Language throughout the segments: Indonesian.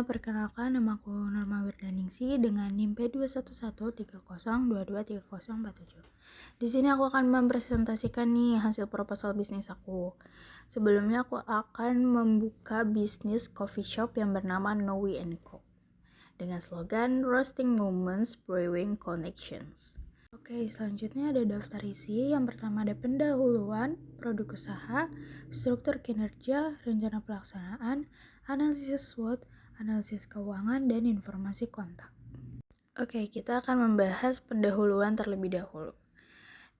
perkenalkan namaku Norma Wirdaningsi dengan NIM P21130223047. Di sini aku akan mempresentasikan nih hasil proposal bisnis aku. Sebelumnya aku akan membuka bisnis coffee shop yang bernama Nowi & Co. dengan slogan Roasting Moments Brewing Connections. Oke, selanjutnya ada daftar isi. Yang pertama ada pendahuluan, produk usaha, struktur kinerja, rencana pelaksanaan, analisis SWOT, analisis keuangan, dan informasi kontak. Oke, kita akan membahas pendahuluan terlebih dahulu.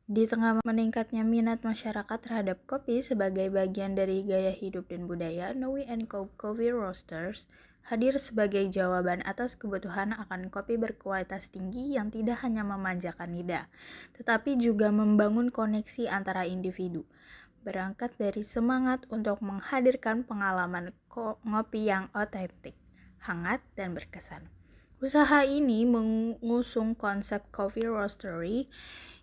Di tengah meningkatnya minat masyarakat terhadap kopi sebagai bagian dari gaya hidup dan budaya, Nowi & Co Coffee Roasters hadir sebagai jawaban atas kebutuhan akan kopi berkualitas tinggi yang tidak hanya memanjakan lidah, tetapi juga membangun koneksi antara individu. Berangkat dari semangat untuk menghadirkan pengalaman ngopi yang otentik, hangat, dan berkesan. Usaha ini mengusung konsep coffee roastery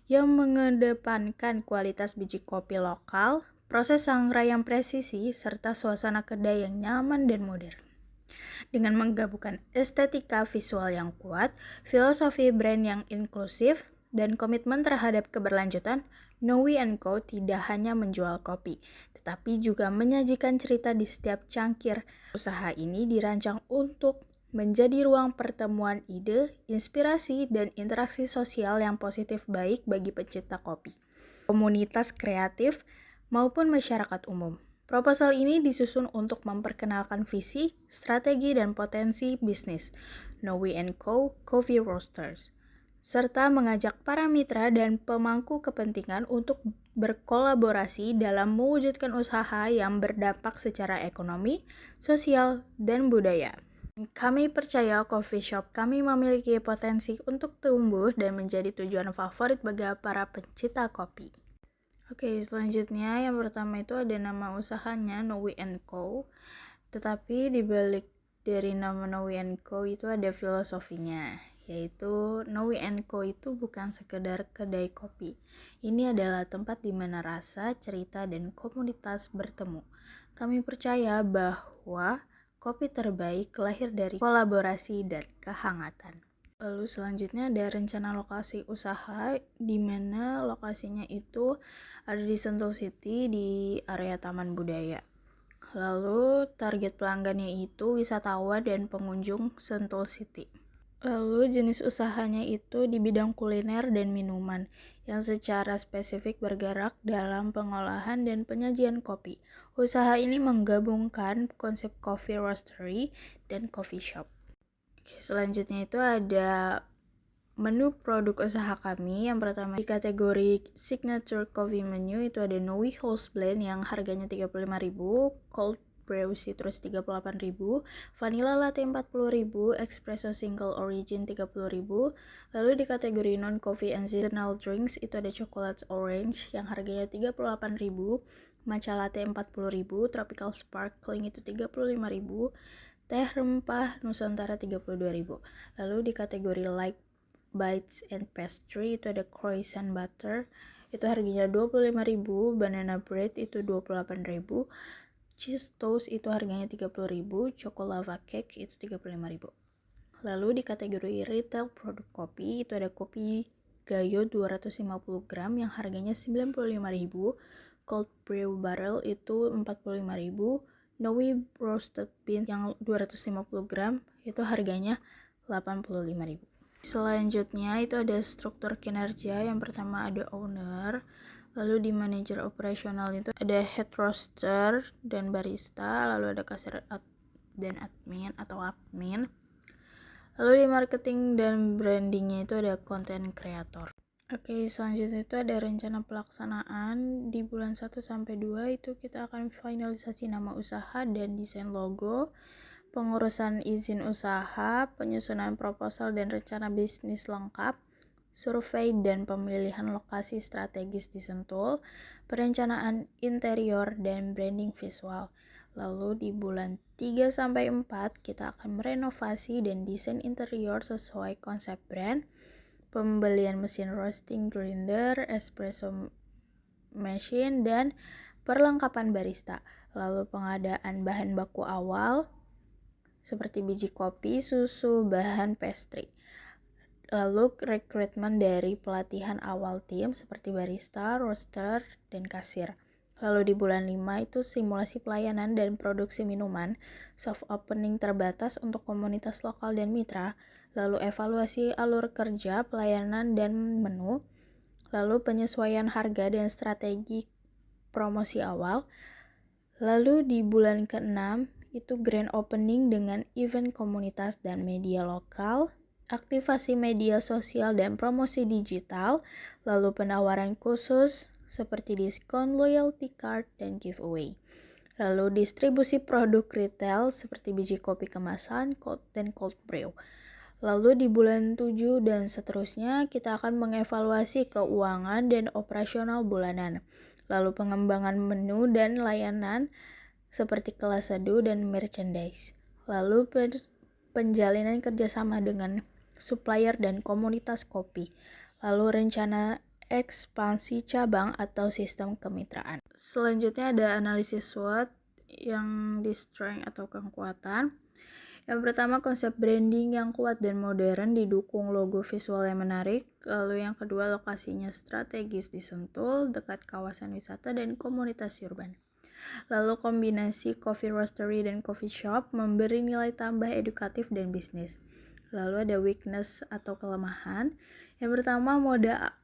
yang mengedepankan kualitas biji kopi lokal, proses sangrai yang presisi, serta suasana kedai yang nyaman dan modern. Dengan menggabungkan estetika visual yang kuat, filosofi brand yang inklusif, dan komitmen terhadap keberlanjutan, Nowi & Co tidak hanya menjual kopi, tetapi juga menyajikan cerita di setiap cangkir. Usaha ini dirancang untuk menjadi ruang pertemuan ide, inspirasi, dan interaksi sosial yang positif baik bagi pecinta kopi, komunitas kreatif, maupun masyarakat umum. Proposal ini disusun untuk memperkenalkan visi, strategi, dan potensi bisnis Nowi & Co Coffee Roasters, serta mengajak para mitra dan pemangku kepentingan untuk berkolaborasi dalam mewujudkan usaha yang berdampak secara ekonomi, sosial, dan budaya. Kami percaya coffee shop kami memiliki potensi untuk tumbuh dan menjadi tujuan favorit bagi para pencinta kopi. Oke, selanjutnya yang pertama itu ada nama usahanya Nowi & Co. Tetapi di balik dari nama Nowi & Co itu ada filosofinya, yaitu Nowi & Co itu bukan sekedar kedai kopi. Ini adalah tempat di mana rasa, cerita, dan komunitas bertemu. Kami percaya bahwa kopi terbaik lahir dari kolaborasi dan kehangatan. Lalu selanjutnya ada rencana lokasi usaha, di mana lokasinya itu ada di Sentul City di area Taman Budaya. Lalu target pelanggannya itu wisatawan dan pengunjung Sentul City. Lalu jenis usahanya itu di bidang kuliner dan minuman yang secara spesifik bergerak dalam pengolahan dan penyajian kopi. Usaha ini menggabungkan konsep coffee roastery dan coffee shop. Selanjutnya itu ada menu produk usaha kami. Yang pertama di kategori signature coffee menu itu ada Nowi House Blend yang harganya 35.000, Cold Brew Citrus 38.000, Vanilla Latte 40.000, Espresso Single Origin 30.000. Lalu di kategori non-coffee and seasonal drinks itu ada Chocolate Orange yang harganya 38.000, Matcha Latte 40.000, Tropical Sparkling itu 35.000, Teh Rempah Nusantara 32.000. Lalu di kategori light bites and pastry itu ada Croissant Butter, itu harganya 25.000, Banana Bread itu 28.000, Cheese Toast itu harganya 30.000, Choco Lava Cake itu 35.000. Lalu di kategori retail produk kopi itu ada kopi Gayo 250 gram yang harganya 95.000, Cold Brew Barrel itu 45.000, Nowi Roasted Bean yang 250 gram itu harganya 85.000. Selanjutnya itu ada struktur kinerja. Yang pertama ada owner, lalu di manajer operasional itu ada head roaster dan barista, lalu ada kasir dan admin atau admin. Lalu di marketing dan brandingnya itu ada content creator. Oke, selanjutnya itu ada rencana pelaksanaan. Di bulan 1-2 itu kita akan finalisasi nama usaha dan desain logo, pengurusan izin usaha, penyusunan proposal dan rencana bisnis lengkap, survei dan pemilihan lokasi strategis di Sentul, perencanaan interior dan branding visual. Lalu di bulan 3-4 kita akan merenovasi dan desain interior sesuai konsep brand, pembelian mesin roasting grinder, espresso machine, dan perlengkapan barista. Lalu pengadaan bahan baku awal, seperti biji kopi, susu, bahan pastry. Lalu rekrutmen dari pelatihan awal tim seperti barista, roaster, dan kasir. Lalu di bulan 5 itu simulasi pelayanan dan produksi minuman, soft opening terbatas untuk komunitas lokal dan mitra, lalu evaluasi alur kerja, pelayanan, dan menu, lalu penyesuaian harga dan strategi promosi awal. Lalu di bulan ke-6 itu grand opening dengan event komunitas dan media lokal, aktivasi media sosial dan promosi digital, lalu penawaran khusus seperti diskon, loyalty card, dan giveaway. Lalu distribusi produk retail seperti biji kopi kemasan, dan cold brew. Lalu di bulan 7 dan seterusnya kita akan mengevaluasi keuangan dan operasional bulanan. Lalu pengembangan menu dan layanan seperti kelas seduh dan merchandise. Lalu penjalinan kerjasama dengan supplier dan komunitas kopi, lalu rencana ekspansi cabang atau sistem kemitraan. Selanjutnya ada analisis SWOT yang di strength atau kekuatan. Yang pertama, konsep branding yang kuat dan modern didukung logo visual yang menarik. Lalu yang kedua, lokasinya strategis di Sentul, dekat kawasan wisata dan komunitas urban. Lalu kombinasi coffee roastery dan coffee shop memberi nilai tambah edukatif dan bisnis. Lalu ada weakness atau kelemahan. Yang pertama,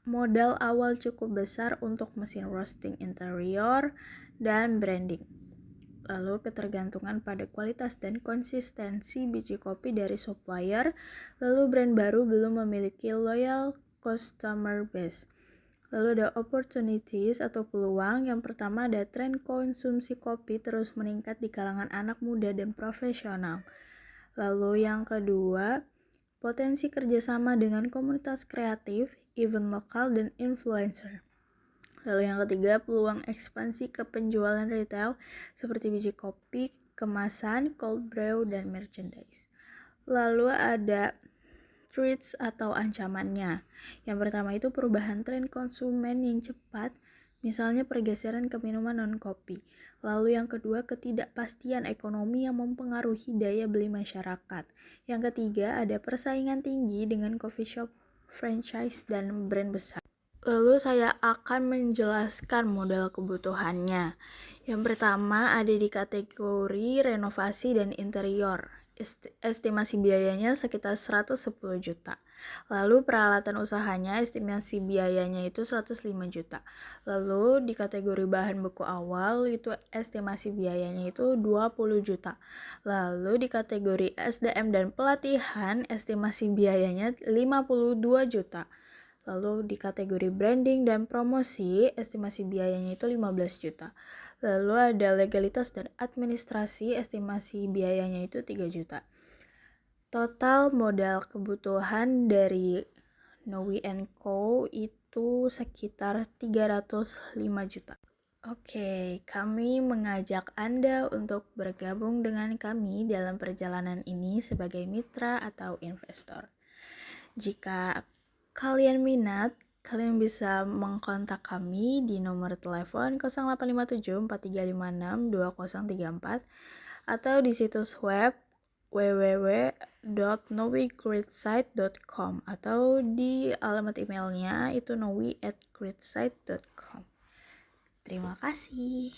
modal awal cukup besar untuk mesin roasting interior dan branding. Lalu ketergantungan pada kualitas dan konsistensi biji kopi dari supplier. Lalu brand baru belum memiliki loyal customer base. Lalu ada opportunities atau peluang. Yang pertama ada tren konsumsi kopi terus meningkat di kalangan anak muda dan profesional. Lalu yang kedua, potensi kerjasama dengan komunitas kreatif, event lokal, dan influencer. Lalu yang ketiga, peluang ekspansi ke penjualan retail seperti biji kopi, kemasan, cold brew, dan merchandise. Lalu ada threats atau ancamannya. Yang pertama itu perubahan tren konsumen yang cepat, misalnya pergeseran ke minuman non-kopi. Lalu yang kedua, ketidakpastian ekonomi yang mempengaruhi daya beli masyarakat. Yang ketiga, ada persaingan tinggi dengan coffee shop, franchise, dan brand besar. Lalu saya akan menjelaskan modal kebutuhannya. Yang pertama ada di kategori renovasi dan interior. Estimasi biayanya sekitar 110 juta. Lalu peralatan usahanya estimasi biayanya itu 105 juta. Lalu di kategori bahan beku awal itu estimasi biayanya itu 20 juta. Lalu di kategori SDM dan pelatihan estimasi biayanya 52 juta. Lalu di kategori branding dan promosi estimasi biayanya itu 15 juta. Lalu ada legalitas dan administrasi estimasi biayanya itu 3 juta. Total modal kebutuhan dari Nowi & Co itu sekitar 305 juta. Oke, kami mengajak Anda untuk bergabung dengan kami dalam perjalanan ini sebagai mitra atau investor. Jika kalian minat, kalian bisa mengkontak kami di nomor telepon 0857 4356 2034 atau di situs web www.nowigreatsite.com atau di alamat emailnya itu nowi@greatsite.com. Terima kasih.